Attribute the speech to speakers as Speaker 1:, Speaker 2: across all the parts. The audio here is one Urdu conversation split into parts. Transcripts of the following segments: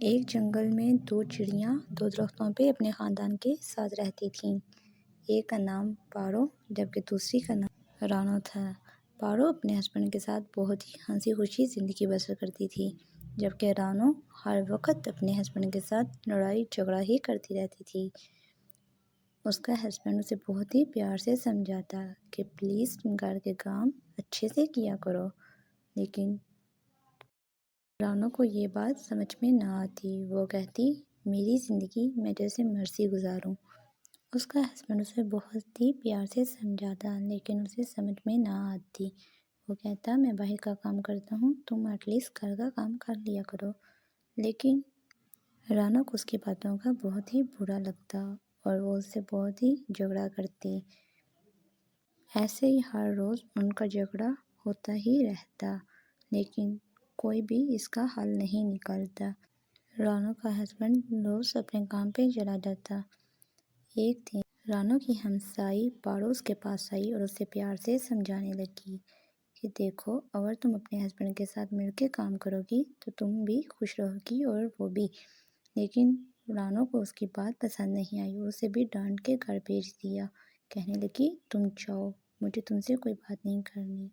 Speaker 1: ایک جنگل میں دو چڑیاں دو درختوں پہ اپنے خاندان کے ساتھ رہتی تھیں۔ ایک کا نام پارو جبکہ دوسری کا نام رانو تھا۔ پارو اپنے ہسبینڈ کے ساتھ بہت ہی ہنسی خوشی زندگی بسر کرتی تھی، جبکہ رانو ہر وقت اپنے ہسبینڈ کے ساتھ لڑائی جھگڑا ہی کرتی رہتی تھی۔ اس کا ہسبینڈ اسے بہت ہی پیار سے سمجھاتا کہ پلیز تم گھر کے کام اچھے سے کیا کرو، لیکن رانو کو یہ بات سمجھ میں نہ آتی۔ وہ کہتی میری زندگی میں جیسے مرضی گزاروں۔ اس کا ہسبینڈ اسے بہت ہی پیار سے سمجھاتا لیکن اسے سمجھ میں نہ آتی۔ وہ کہتا میں باہر کا کام کرتا ہوں، تم ایٹ لیسٹ گھر کا کام کر لیا کرو، لیکن رانو کو اس کی باتوں کا بہت ہی برا لگتا اور وہ اس سے بہت ہی جھگڑا کرتی۔ ایسے ہی ہر روز ان کا جھگڑا ہوتا ہی رہتا، لیکن کوئی بھی اس کا حل نہیں نکالتا۔ رانو کا ہسبینڈ روز اپنے کام پہ چلا جاتا۔ ایک دن رانو کی ہمسائی پارو اس کے پاس آئی اور اسے پیار سے سمجھانے لگی کہ دیکھو، اگر تم اپنے ہسبینڈ کے ساتھ مل کے کام کرو گی تو تم بھی خوش رہو گی اور وہ بھی۔ لیکن رانو کو اس کی بات پسند نہیں آئی اور اسے بھی ڈانٹ کے گھر بھیج دیا۔ کہنے لگی تم جاؤ، مجھے تم سے کوئی بات نہیں کرنی۔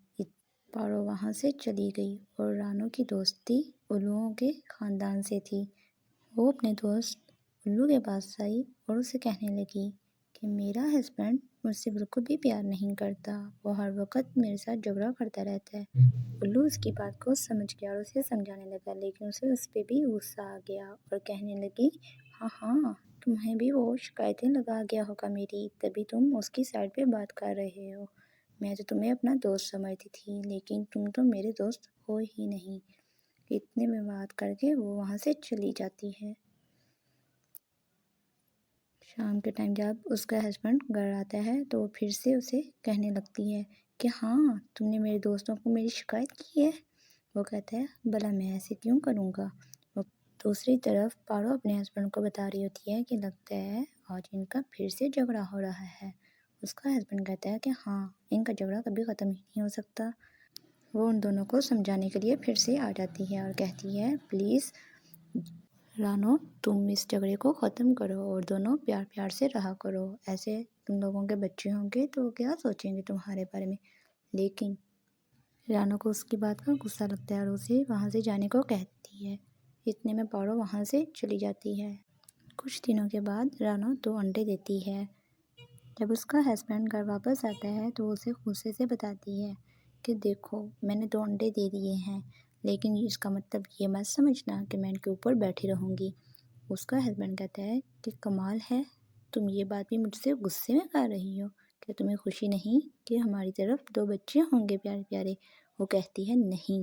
Speaker 1: پارو وہاں سے چلی گئی اور رانو کی دوستی الوؤں کے خاندان سے تھی۔ وہ اپنے دوست الو کے پاس آئی اور اسے کہنے لگی کہ میرا ہسبینڈ مجھ سے بالکل بھی پیار نہیں کرتا، وہ ہر وقت میرے ساتھ جھگڑا کرتا رہتا ہے۔ الو اس کی بات کو سمجھ گیا اور اسے سمجھانے لگا، لیکن اسے اس پہ بھی غصہ آ گیا اور کہنے لگی ہاں تمہیں بھی وہ شکایتیں لگا گیا ہوگا میری، تبھی تم اس کی سائڈ پہ بات کر رہے ہو۔ میں تو تمہیں اپنا دوست سمجھتی تھی، لیکن تم تو میرے دوست ہو ہی نہیں۔ اتنے میں بات کر کے وہ وہاں سے چلی جاتی ہے۔ شام کے ٹائم جب اس کا ہسبینڈ گھر آتا ہے تو وہ پھر سے اسے کہنے لگتی ہے کہ ہاں تم نے میرے دوستوں کو میری شکایت کی ہے۔ وہ کہتا ہے بھلا میں ایسے کیوں کروں گا۔ دوسری طرف پارو اپنے ہسبینڈ کو بتا رہی ہوتی ہے کہ لگتا ہے آج ان کا پھر سے جھگڑا ہو رہا ہے۔ اس کا ہسبینڈ کہتا ہے کہ ہاں ان کا جھگڑا کبھی ختم ہی نہیں ہو سکتا۔ وہ ان دونوں کو سمجھانے کے لیے پھر سے آ جاتی ہے اور کہتی ہے پلیز رانو تم اس جھگڑے کو ختم کرو اور دونوں پیار پیار سے رہا کرو، ایسے تم لوگوں کے بچے ہوں گے تو کیا سوچیں گے تمہارے بارے میں۔ لیکن رانو کو اس کی بات کا غصہ لگتا ہے اور اسے وہاں سے جانے کو کہتی ہے۔ اتنے میں پارو وہاں سے چلی جاتی ہے۔ کچھ دنوں کے بعد رانو 2 انڈے دیتی ہے۔ جب اس کا ہسبینڈ گھر واپس آتا ہے تو اسے غصے سے بتاتی ہے کہ دیکھو میں نے 2 انڈے دے دیے ہیں، لیکن اس کا مطلب یہ مت سمجھنا کہ میں ان کے اوپر بیٹھی رہوں گی۔ اس کا ہسبینڈ کہتا ہے کہ کمال ہے، تم یہ بات بھی مجھ سے غصے میں کر رہی ہو، کیا تمہیں خوشی نہیں کہ ہماری طرف 2 بچے ہوں گے پیارے پیارے۔ وہ کہتی ہے نہیں،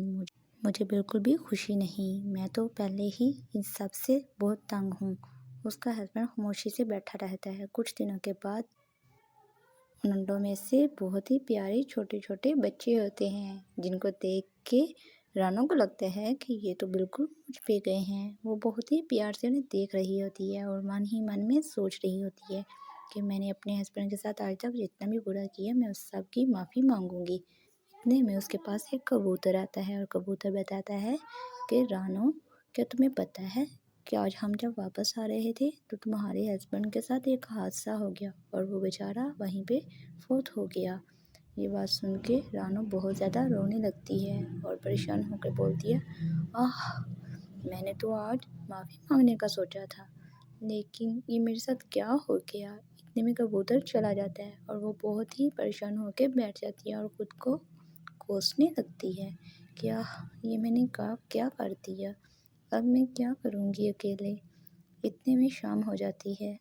Speaker 1: مجھے بالکل بھی خوشی نہیں، میں تو پہلے ہی ان سب سے بہت تنگ ہوں۔ اس کا ہسبینڈ خاموشی سے بیٹھا رہتا ہے۔ کچھ دنوں کے بعد ان انڈوں میں سے بہت ہی پیارے چھوٹے چھوٹے بچے ہوتے ہیں، جن کو دیکھ کے رانو کو لگتا ہے کہ یہ تو بالکل مجھ پہ گئے ہیں۔ وہ بہت ہی پیار سے انہیں دیکھ رہی ہوتی ہے اور من ہی من میں سوچ رہی ہوتی ہے کہ میں نے اپنے ہسبینڈ کے ساتھ آج تک جتنا بھی برا کیا میں اس سب کی معافی مانگوں گی۔ اتنے میں اس کے پاس ایک کبوتر آتا ہے اور کبوتر بتاتا ہے کہ رانو کیا تمہیں پتہ ہے کہ آج ہم جب واپس آ رہے تھے تو تمہارے ہسبینڈ کے ساتھ ایک حادثہ ہو گیا اور وہ بیچارہ وہیں پہ فوت ہو گیا۔ یہ بات سن کے رانو بہت زیادہ رونے لگتی ہے اور پریشان ہو کے بولتی ہے میں نے تو آج معافی مانگنے کا سوچا تھا، لیکن یہ میرے ساتھ کیا ہو گیا۔ اتنے میں کبوتر چلا جاتا ہے اور وہ بہت ہی پریشان ہو کے بیٹھ جاتی ہے اور خود کو کوسنے لگتی ہے کہ یہ میں نے کیا کر دیا، اب میں کیا کروں گی اکیلے۔ اتنے میں شام ہو جاتی ہے۔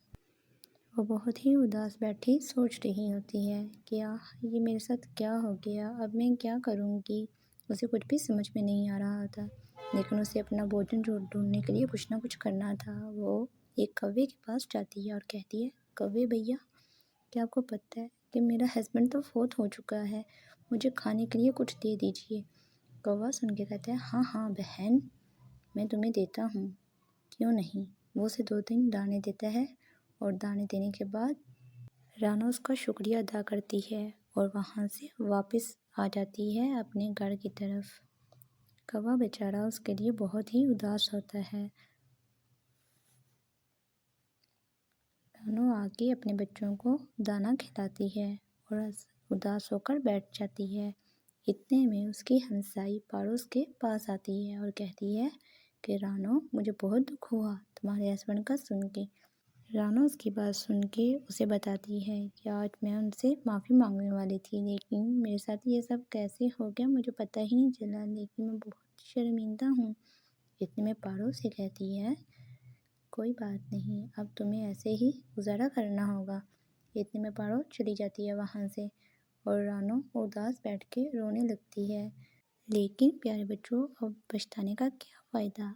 Speaker 1: وہ بہت ہی اداس بیٹھی سوچ رہی ہوتی ہے کہ یہ میرے ساتھ کیا ہو گیا، اب میں کیا کروں گی۔ اسے کچھ بھی سمجھ میں نہیں آ رہا تھا، لیکن اسے اپنا بھوجن ڈھونڈنے کے لیے کچھ نہ کچھ کرنا تھا۔ وہ ایک کوے کے پاس جاتی ہے اور کہتی ہے کوے بھیا، کیا آپ کو پتہ ہے کہ میرا ہسبینڈ تو فوت ہو چکا ہے، مجھے کھانے کے لیے کچھ دے دیجیے۔ کوہ سن کے کہتا ہے ہاں بہن، میں تمہیں دیتا ہوں، کیوں نہیں۔ وہ اسے 2 دانے دیتا ہے اور دانے دینے کے بعد رانو اس کا شکریہ ادا کرتی ہے اور وہاں سے واپس آ جاتی ہے اپنے گھر کی طرف۔ کوہ بیچارہ اس کے لیے بہت ہی اداس ہوتا ہے رانو آ کے اپنے بچوں کو دانا کھلاتی ہے اور اداس ہو کر بیٹھ جاتی ہے۔ اتنے میں اس کی ہمسائی پارو اس کے پاس آتی ہے اور کہتی ہے کہ رانو، مجھے بہت دکھ ہوا تمہارے ہسبینڈ کا سن کے۔ رانو اس کی بات سن کے اسے بتاتی ہے کہ آج میں ان سے معافی مانگنے والی تھی، لیکن میرے ساتھ یہ سب کیسے ہو گیا مجھے پتہ ہی نہیں چلا، لیکن میں بہت شرمندہ ہوں۔ اتنے میں پارو سے کہتی ہے کوئی بات نہیں، اب تمہیں ایسے ہی گزارا کرنا ہوگا۔ اتنے میں پارو چلی جاتی ہے وہاں سے اور رانو اداس بیٹھ کے رونے لگتی ہے۔ لیکن پیارے بچوں، اب پچھتانے کا کیا فائدہ؟